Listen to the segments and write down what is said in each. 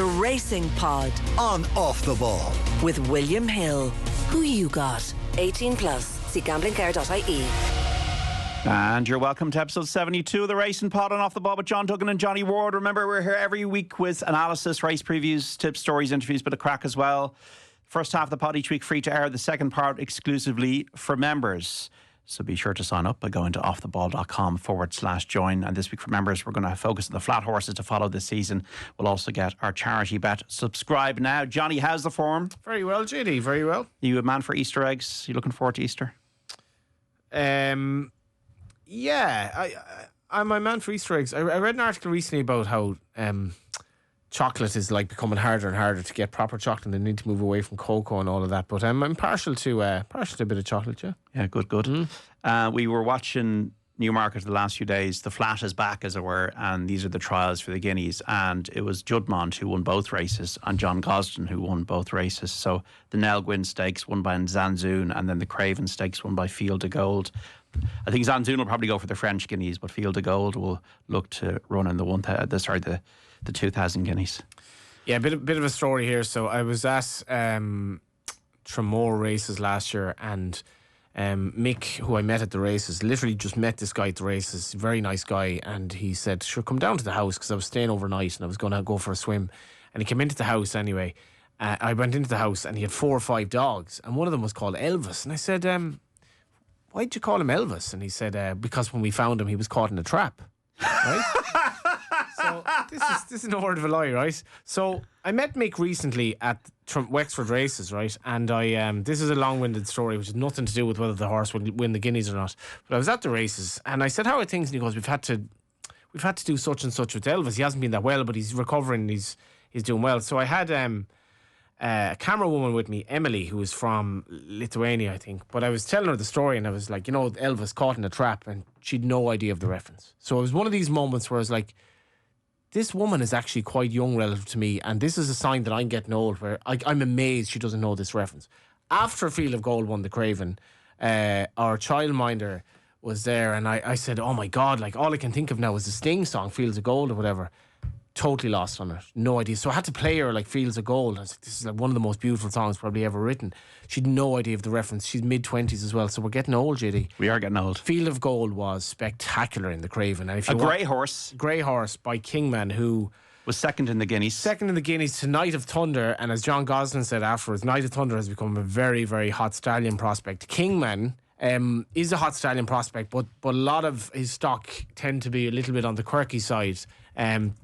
The Racing Pod on Off the Ball with William Hill. Who you got? 18 plus. See Gamblingcare.ie. And you're welcome to episode 72 of the Racing Pod on Off the Ball with Duggan and Johnny Ward. Remember, we're here every week with analysis, race previews, tips, stories, interviews, bit of crack as well. First half of the pod each week free to air. The second part exclusively for members. So be sure to sign up by going to offtheball.com/join. And this week for members, we're going to focus on the flat horses to follow this season. We'll also get our charity bet. Subscribe now. Johnny, how's the form? Very well, JD. Very well. You a man for Easter eggs? You looking forward to Easter? Yeah, I'm a man for Easter eggs. I read an article recently about how chocolate is like becoming harder and harder to get proper chocolate. They need to move away from cocoa and all of that. But I'm partial to a bit of chocolate, yeah. Yeah, good. We were watching Newmarket the last few days. The flat is back, as it were, and these are the trials for the Guineas. And it was Judmont who won both races and John Gosden who won both races. So the Nell Gwynn Stakes won by Zanzoon, and then the Craven Stakes won by Field of Gold. I think Zanzoon will probably go for the French Guineas, but Field of Gold will look to run in the 2,000 Guineas. Yeah, a bit of a story here. So I was at Tramore races last year, and Mick, who I met at the races, literally just met this guy at the races, very nice guy, and he said, sure, come down to the house, because I was staying overnight and I was going to go for a swim. And he came into the house anyway. I went into the house and he had 4 or 5 dogs, and one of them was called Elvis. And I said, why'd you call him Elvis? And he said, because when we found him, he was caught in a trap. Right? So this is no word of a lie, right? So I met Mick recently at Wexford races, right? And this is a long-winded story, which has nothing to do with whether the horse will win the Guineas or not. But I was at the races and I said, how are things? And he goes, we've had to do such and such with Elvis. He hasn't been that well, but he's recovering. He's doing well. So I had a camera woman with me, Emily, who was from Lithuania, I think. But I was telling her the story and I was like, Elvis caught in a trap, and she'd no idea of the reference. So it was one of these moments where I was like, this woman is actually quite young relative to me, and this is a sign that I'm getting old, where I'm amazed she doesn't know this reference. After Field of Gold won the Craven, our childminder was there, and I said, oh my God, like all I can think of now is the Sting song, Fields of Gold or whatever. Totally lost on it. No idea. So I had to play her like Fields of Gold. I was like, this is like one of the most beautiful songs probably ever written. She'd no idea of the reference. She's mid-20s as well, so we're getting old, JD. We are getting old. Field of Gold was spectacular in the Craven. And if you grey horse. Grey horse by Kingman, who was second in the Guineas. To Night of Thunder, and as John Gosden said afterwards, Night of Thunder has become a very, very hot stallion prospect. Kingman is a hot stallion prospect, but a lot of his stock tend to be a little bit on the quirky side.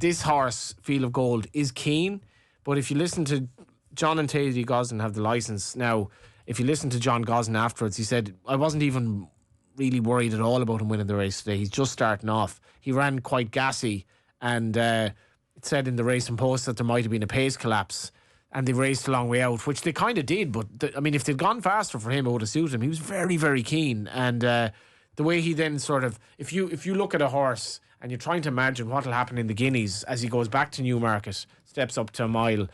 This horse, Field of Gold, is keen, but if you listen to John and Teddy Gosden have the licence now, if you listen to John Gosden afterwards, he said, I wasn't even really worried at all about him winning the race today. He's just starting off. He ran quite gassy, and it said in the Racing Post that there might have been a pace collapse, and they raced a long way out, which they kind of did, but if they'd gone faster for him, it would have suited him. He was very, very keen, and the way he then sort of, if you look at a horse and you're trying to imagine what will happen in the Guineas as he goes back to Newmarket, steps up to a mile,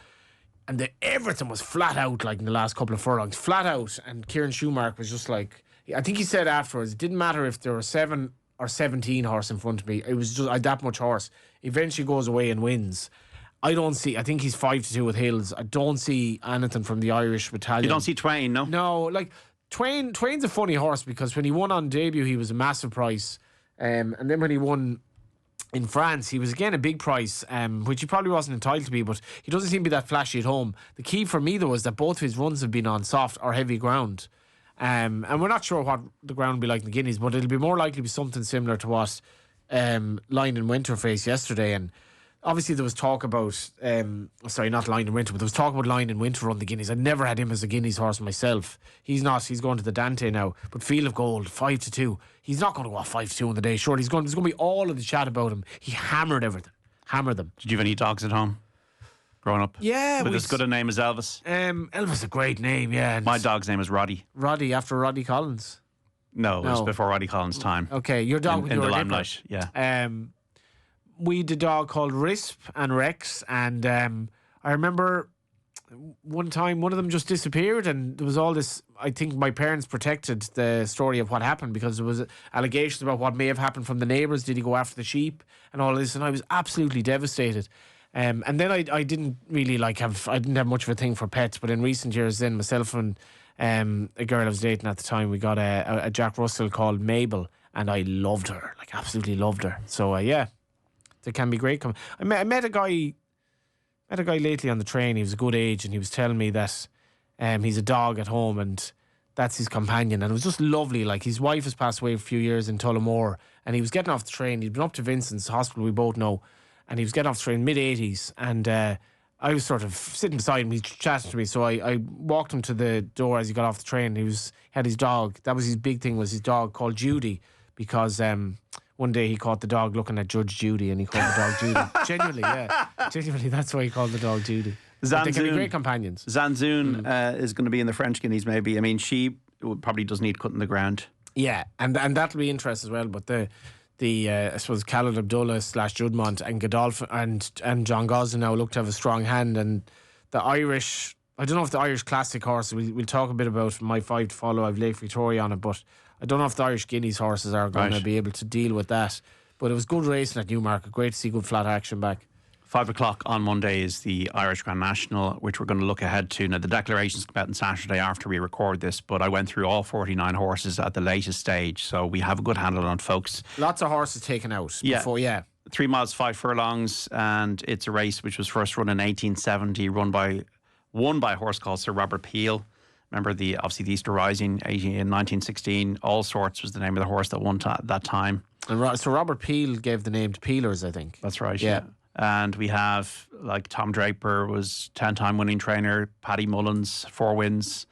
and everything was flat out, like in the last couple of furlongs, flat out, and Kieran Schumacher was just like, I think he said afterwards, it didn't matter if there were 7 or 17 horse in front of me, it was just, I had that much horse. Eventually goes away and wins. I think he's 5-2 with Hills. I don't see anything from the Irish battalion. You don't see Twain, no? No, like Twain's a funny horse, because when he won on debut, he was a massive price. And then when he won in France, he was again a big price, which he probably wasn't entitled to be, but he doesn't seem to be that flashy at home. The key for me, though, is that both of his runs have been on soft or heavy ground. And we're not sure what the ground will be like in the Guineas, but it'll be more likely to be something similar to what Line and Winter faced yesterday. And obviously there was talk about, not Line and Winter, but there was talk about Line and Winter on the Guineas. I never had him as a Guineas horse myself. He's not. He's going to the Dante now. But Field of Gold, 5-2. He's not going to go off 5-2 on the day. Sure, there's going to be all of the chat about him. He hammered everything. Hammered them. Did you have any dogs at home growing up? Yeah. With as good a name as Elvis? Elvis is a great name, yeah. My dog's name is Roddy. Roddy, after Roddy Collins? No, it was before Roddy Collins' time. Okay, your dog in the limelight, yeah. We had a dog called Risp and Rex, and I remember one time one of them just disappeared, and there was all this. I think my parents protected the story of what happened because there was allegations about what may have happened from the neighbours. Did he go after the sheep and all this? And I was absolutely devastated. And then I didn't really I didn't have much of a thing for pets, but in recent years, then myself and a girl I was dating at the time, we got a Jack Russell called Mabel, and I loved her, absolutely loved her. So yeah, they can be great. I met a guy lately on the train. He was a good age, and he was telling me that he's a dog at home, and that's his companion. And it was just lovely. His wife has passed away for a few years in Tullamore, and he was getting off the train. He'd been up to Vincent's Hospital, we both know, and he was getting off the train mid-80s, and I was sort of sitting beside him. He chatted to me, so I walked him to the door as he got off the train. He had his dog. That was his big thing, was his dog called Judy, because one day he caught the dog looking at Judge Judy, and he called the dog Judy. Genuinely, that's why he called the dog Judy. They can be great companions. Zanzoon is going to be in the French Guineas, maybe. I mean, she probably does need cutting the ground. Yeah, and that'll be interesting as well. But the I suppose Khaled Abdullah / Judmont and Godolphin and John Gosden now look to have a strong hand. And the Irish, I don't know if the Irish Classic horse, we'll talk a bit about my 5 to follow. I've Lake Victoria on it, but I don't know if the Irish Guineas horses are going to be able to deal with that. But it was good racing at Newmarket. Great to see good flat action back. 5 o'clock on Monday is the Irish Grand National, which we're going to look ahead to. Now, the declarations come out on Saturday after we record this, but I went through all 49 horses at the latest stage, so we have a good handle on folks. Lots of horses taken out before, 3 miles, 5 furlongs, and it's a race which was first run in 1870, won by a horse called Sir Robert Peel. Remember, obviously the Easter Rising in 1916. All Sorts was the name of the horse that won at that time. And Sir Robert Peel gave the name to Peelers, I think. That's right, yeah. And we have, Tom Draper was 10-time winning trainer, Paddy Mullins, 4 wins.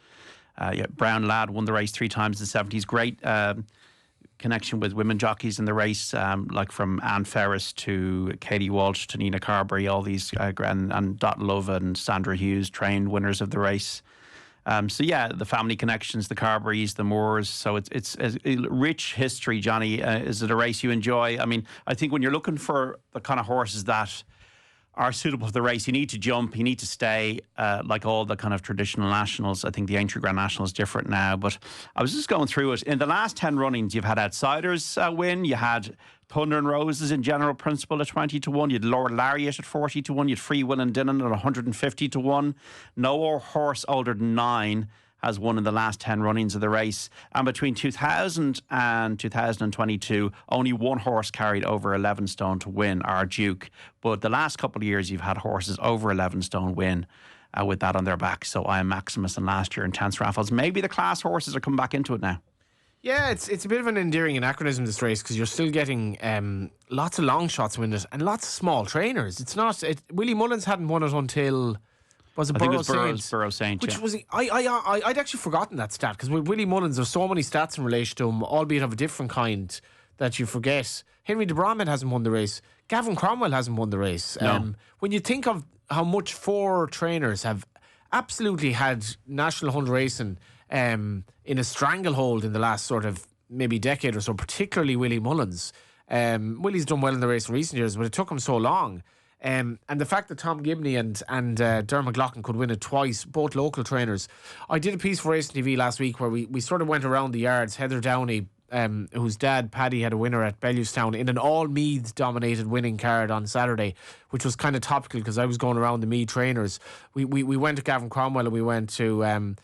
Brown Ladd won the race 3 times in the 70s. Great connection with women jockeys in the race, from Anne Ferris to Katie Walsh to Nina Carberry, all these, and Dot Love and Sandra Hughes, trained winners of the race. The family connections, the Carberries, the Moores. So it's a rich history, Johnny. Is it a race you enjoy? I mean, I think when you're looking for the kind of horses that are suitable for the race, you need to jump, you need to stay, like all the kind of traditional nationals. I think the Aintree Grand National is different now, but I was just going through it. In the last 10 runnings, you've had Outsiders win, you had Thunder and Roses in General Principle at 20 to 1. You had Lord Lariat at 40 to 1. You had Free Will and Dinnan at 150 to 1. No horse older than 9 has won in the last 10 runnings of the race. And between 2000 and 2022, only one horse carried over 11 stone to win, our Duke. But the last couple of years, you've had horses over 11 stone win with that on their back. So I am Maximus and last year Intense Raffles. Maybe the class horses are coming back into it now. Yeah, it's a bit of an endearing anachronism, this race, because you're still getting lots of long shots win it and lots of small trainers. It's not... Willie Mullins hadn't won it until... Was it Burrow Saint? Burrow Saint, which was... I'd actually forgotten that stat, because with Willie Mullins, there's so many stats in relation to him, albeit of a different kind, that you forget. Henry de Bromhead hasn't won the race. Gavin Cromwell hasn't won the race. No. When you think of how much 4 trainers have absolutely had National Hunt racing in a stranglehold in the last sort of maybe decade or so, particularly Willie Mullins. Willie's done well in the race in recent years, but it took him so long. And the fact that Tom Gibney and Dermot McLaughlin could win it twice, both local trainers. I did a piece for Racing TV last week where we sort of went around the yards. Heather Downey, whose dad Paddy had a winner at Bellewstown in an all Meath dominated winning card on Saturday, which was kind of topical because I was going around the Meath trainers. We went to Gavin Cromwell and we went to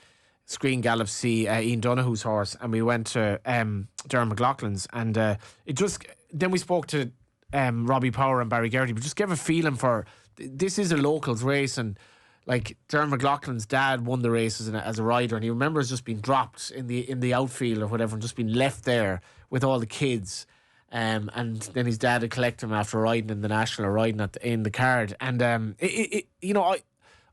Screen Gallop see Ian Donoghue's horse, and we went to Dermot McLaughlin's, and then we spoke to Robbie Power and Barry Geraghty, but just gave a feeling for this is a locals race, and like Dermot McLaughlin's dad won the race as a rider, and he remembers just being dropped in the outfield or whatever and just being left there with all the kids, and then his dad had collected him after riding in the national or riding in the card, and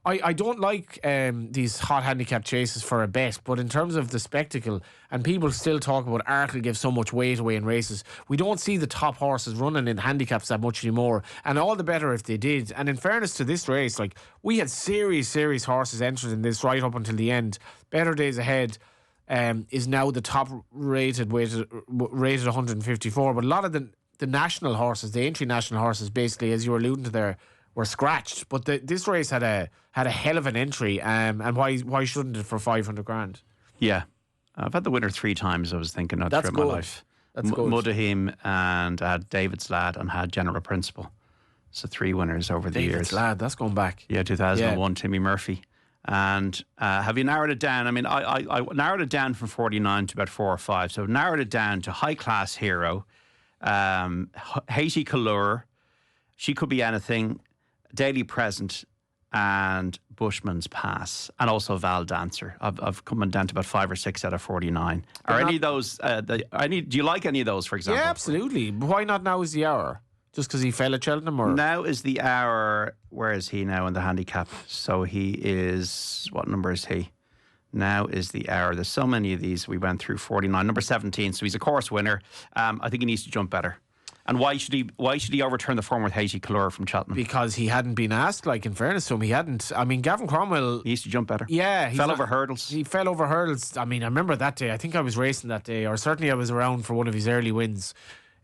I don't like these hot handicap chases for a bet, but in terms of the spectacle, and people still talk about Arkle give so much weight away in races, we don't see the top horses running in handicaps that much anymore, and all the better if they did. And in fairness to this race, like, we had serious horses entered in this right up until the end. Better Days Ahead is now the top rated 154, but a lot of the national horses, the entry national horses, basically, as you were alluding to there, were scratched. But this race had a hell of an entry, and why shouldn't it for 500 grand? Yeah, I've had the winner 3 times. I was thinking of throughout my life. That's good. Mudahim and had David's Lad and had General Principle. So 3 winners over the David's years. lad, that's going back. Yeah, 2001, Timmy Murphy. And have you narrowed it down? I mean, I narrowed it down from 49 to about 4 or 5. So I've narrowed it down to High Class Hero, Haiti Colour, She Could Be Anything, Daily Present, and Bushman's Pass, and also Val Dancer. I've come down to about 5 or 6 out of 49. Are any of those? Do you like any of those, for example? Yeah, absolutely. But why not Now Is the Hour? Just because he fell at Cheltenham, or Now Is the Hour. Where is he now in the handicap? So he is. What number is he? Now Is the Hour. There's so many of these. We went through 49. Number 17. So he's a course winner. I think he needs to jump better. And why should he overturn the form with Haiti Colour from Cheltenham? because he hadn't been asked. Like, in fairness to him, he hadn't. I mean, Gavin Cromwell. He needs to jump better. Yeah, Fell over hurdles. He fell over hurdles. I mean, I remember that day. I think I was racing that day, or certainly I was around for one of his early wins.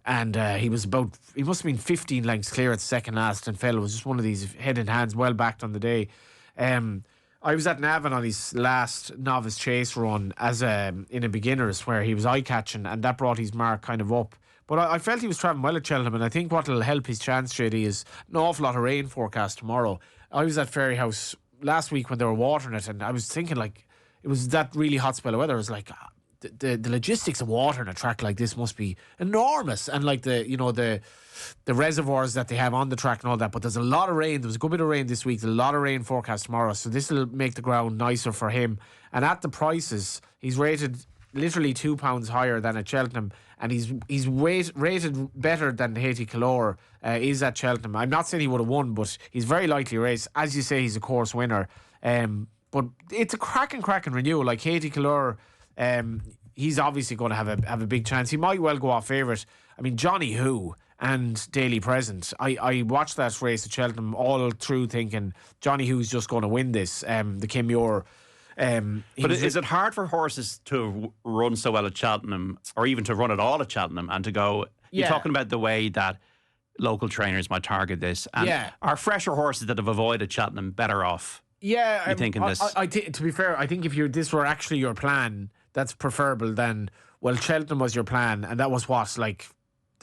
And he must have been 15 lengths clear at second last and fell. It was just one of these head and hands, well backed on the day. I was at Navan on his last novice chase run as in a beginners, where he was eye catching, and that brought his mark kind of up. But I felt he was travelling well at Cheltenham, and I think what will help his chance, JD, is an awful lot of rain forecast tomorrow. I was at Fairyhouse last week when they were watering it, and I was thinking, like, it was that really hot spell of weather. It was like, the logistics of watering a track like this must be enormous, and like the reservoirs that they have on the track and all that. But there's a lot of rain. There was a good bit of rain this week. There's a lot of rain forecast tomorrow, so this will make the ground nicer for him. And at the prices, he's rated literally £2 higher than at Cheltenham, and he's rated better than Haiti Colour is at Cheltenham. I'm not saying he would have won, but he's very likely to race. As you say, he's a course winner. But it's a cracking renewal. Like Haiti Colour, he's obviously going to have a big chance. He might well go off favourite. I mean, Johnny Who and Daily Present. I watched that race at Cheltenham all through thinking Johnny Who's just going to win this. The Kim Muir. But is it hard for horses to run so well at Cheltenham, or even to run at all at Cheltenham, and to go? You're talking about the way that local trainers might target this. And are fresher horses that have avoided Cheltenham better off? Yeah, you thinking this? To be fair, I think if this were actually your plan, that's preferable than, well, Cheltenham was your plan, and that was what, like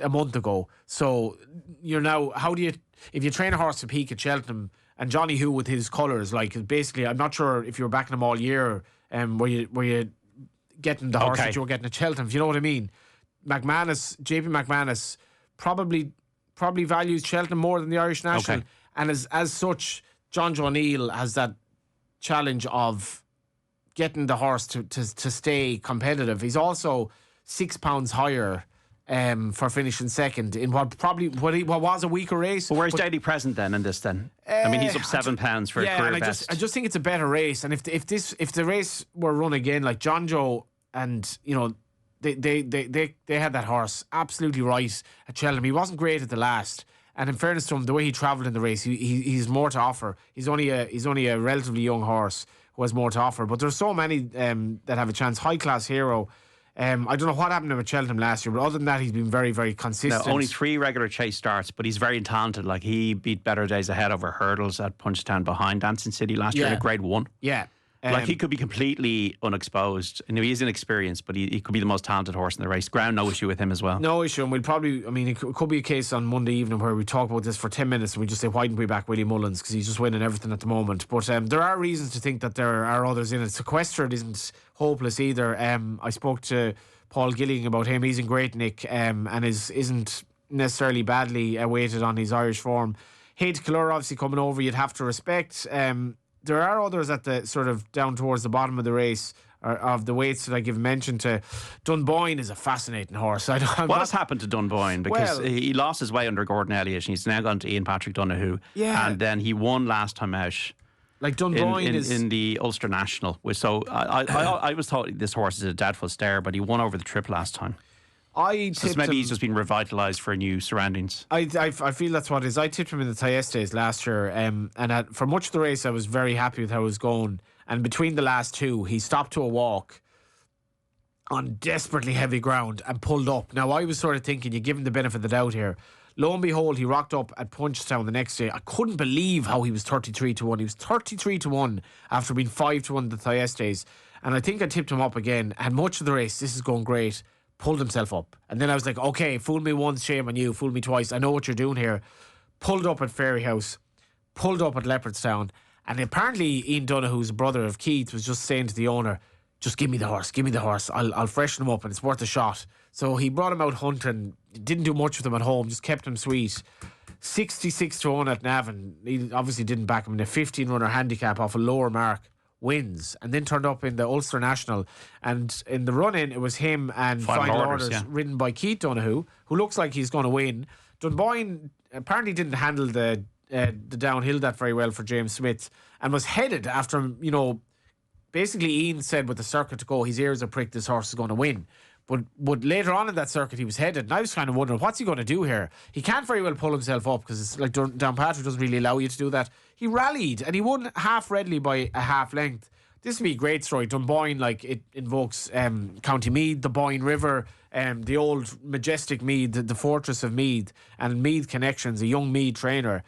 a month ago. So you're now, if you train a horse to peak at Cheltenham, and Johnny Who with his colours, like, basically, I'm not sure if you were backing him all year, were you getting the horse that you were getting at Cheltenham, if you know what I mean. JP McManus probably values Cheltenham more than the Irish National, and as such, John Joe O'Neill has that challenge of getting the horse to stay competitive. He's also £6 higher for finishing second in what was a weaker race. Well, where's Daily Present then in this then? I mean, he's up £7 for a career best. I just think it's a better race, and if the race were run again, like John Joe, and they had that horse absolutely right at Cheltenham. He wasn't great at the last, and in fairness to him, the way he travelled in the race, he's more to offer. He's only a relatively young horse who has more to offer. But there's so many that have a chance. High Class Hero. I don't know what happened to him at Cheltenham last year, but other than that, he's been very, very consistent. No, only 3 regular chase starts, but he's very talented. Like, he beat Better Days Ahead over hurdles at Punchestown behind Dancing City last year in a Grade 1. Yeah. Like, he could be completely unexposed. He is inexperienced, but he could be the most talented horse in the race. Ground, no issue with him as well. No issue, and it could be a case on Monday evening where we talk about this for 10 minutes and we just say, why didn't we back Willie Mullins, because he's just winning everything at the moment. But there are reasons to think that there are others in it. Sequestered isn't hopeless either. I spoke to Paul Gilling about him. He's in great nick, and isn't necessarily badly weighted on his Irish form. Haiti Colour obviously coming over, you'd have to respect. There are others at the sort of down towards the bottom of the race, of the weights that I give mention to. Dunboyne is a fascinating horse. What has happened to Dunboyne? Because he lost his way under Gordon Elliott, and he's now gone to Ian Patrick Donoghue. Yeah. And then he won last time out. Like Dunboyne is in the Ulster National. So I was thought this horse is a doubtful stare, but he won over the trip last time. He's just been revitalised for new surroundings. I feel that's what it is. I tipped him in the Thyestes last year, and for much of the race I was very happy with how it was going. And between the last two, he stopped to a walk on desperately heavy ground and pulled up. Now, I was sort of thinking, you give him the benefit of the doubt here. Lo and behold, he rocked up at Punchestown the next day. I couldn't believe how he was 33-1. He was 33-1 after being 5-1 the Thyestes. And I think I tipped him up again. And much of the race, this is going great, pulled himself up. And then I was like, okay, fool me once, shame on you. Fool me twice. I know what you're doing here. pulled up at Fairyhouse, pulled up at Leopardstown, and apparently Ian Donoghue's brother of Keith was just saying to the owner, just give me the horse, I'll freshen him up and it's worth a shot. So he brought him out hunting, didn't do much with him at home, just kept him sweet. 66-1 at Navan. He obviously didn't back him in a 15-runner handicap off a lower mark. Wins, and then turned up in the Ulster National, and in the run-in it was him and Final Orders ridden by Keith Donoghue, who looks like he's going to win. Dunboyne apparently didn't handle the downhill that very well for James Smith, and was headed after him, basically Ian said with the circuit to go, his ears are pricked, this horse is going to win. But later on in that circuit, he was headed, and I was kind of wondering, what's he going to do here? He can't very well pull himself up, because it's like Downpatrick doesn't really allow you to do that. He rallied, and he won half readily by a half length. This would be a great story. Dunboyne, like, it invokes County Meath, the Boyne River, the old majestic Meath, the fortress of Meath, and Meath Connections, a young Meath trainer.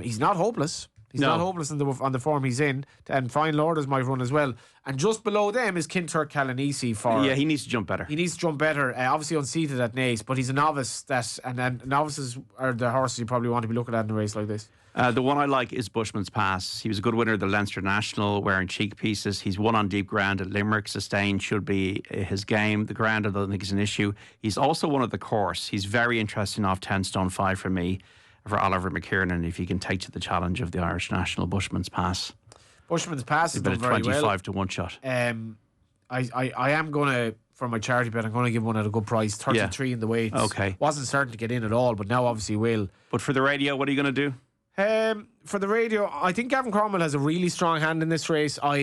He's not hopeless. He's not hopeless on the form he's in, and Final Orders might run as well. And just below them is Kinturk Calanisi for... Yeah, he needs to jump better. He needs to jump better. Obviously unseated at Naas, but he's a novice. And novices are the horses you probably want to be looking at in a race like this. The one I like is Bushman's Pass. He was a good winner of the Leinster National, wearing cheek pieces. He's won on deep ground at Limerick. Sustain should be his game. The ground I don't think is an issue. He's also one of the course. He's very interesting off 10 stone 5 for me, for Oliver McKiernan, if he can take to the challenge of the Irish National. Bushman's Pass. Bushman's Pass is done very well. 25 to 1 shot. I am going to, for my charity bet, I'm going to give one at a good price, 33 in the weights. Okay. Wasn't certain to get in at all, but now obviously will. But for the radio, what are you going to do? For the radio, I think Gavin Cromwell has a really strong hand in this race. I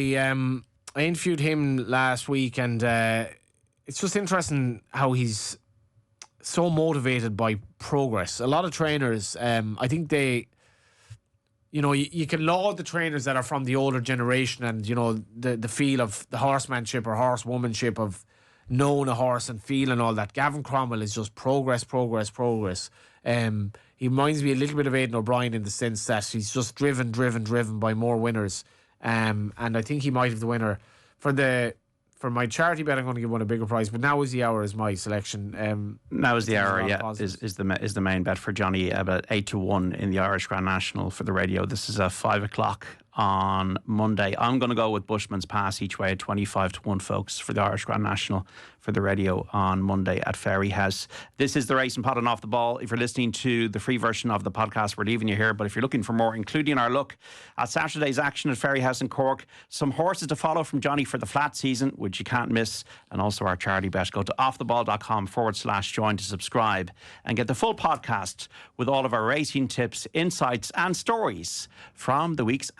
interviewed him last week, and it's just interesting how he's so motivated by progress. A lot of trainers, I think they, you can laud the trainers that are from the older generation, and the feel of the horsemanship or horsewomanship of knowing a horse and feeling all that. Gavin Cromwell is just progress. He reminds me a little bit of Aidan O'Brien in the sense that he's just driven by more winners. And I think he might have the winner. For my charity bet, I'm going to give one a bigger prize. But now is the hour is my selection. Now is the hour, yeah, is the main bet for Johnny, about 8 to 1 in the Irish Grand National for the radio. This is at 5 o'clock on Monday. I'm going to go with Bushman's Pass each way at 25 to 1, folks, for the Irish Grand National for the radio on Monday at Fairyhouse. This is the Racing Pod and Off the Ball. If you're listening to the free version of the podcast, we're leaving you here. But if you're looking for more, including our look at Saturday's action at Fairyhouse in Cork, some horses to follow from Johnny for the flat season, which you can't miss, and also our charity bet, go to offtheball.com/join to subscribe and get the full podcast with all of our racing tips, insights and stories from the week's action.